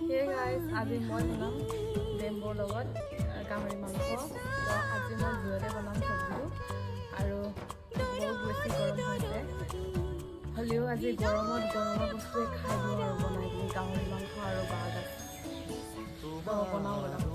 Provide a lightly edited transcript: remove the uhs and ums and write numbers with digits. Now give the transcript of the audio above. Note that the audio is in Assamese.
Hey guys, আজি মই বনাম বেম্বুৰ লগত গাহৰি মাংস। তো আজি মই জুইতে বনাম চব্জিটো আৰু বহুত বেছি গৰম হৈছে হ'লেও আজি গৰমত বস্তুৱে খাই দিওঁ আৰু বনাই কিনে গাহৰি মাংস আৰু বাঁহগাজ। তো বনাওঁ বনাওঁ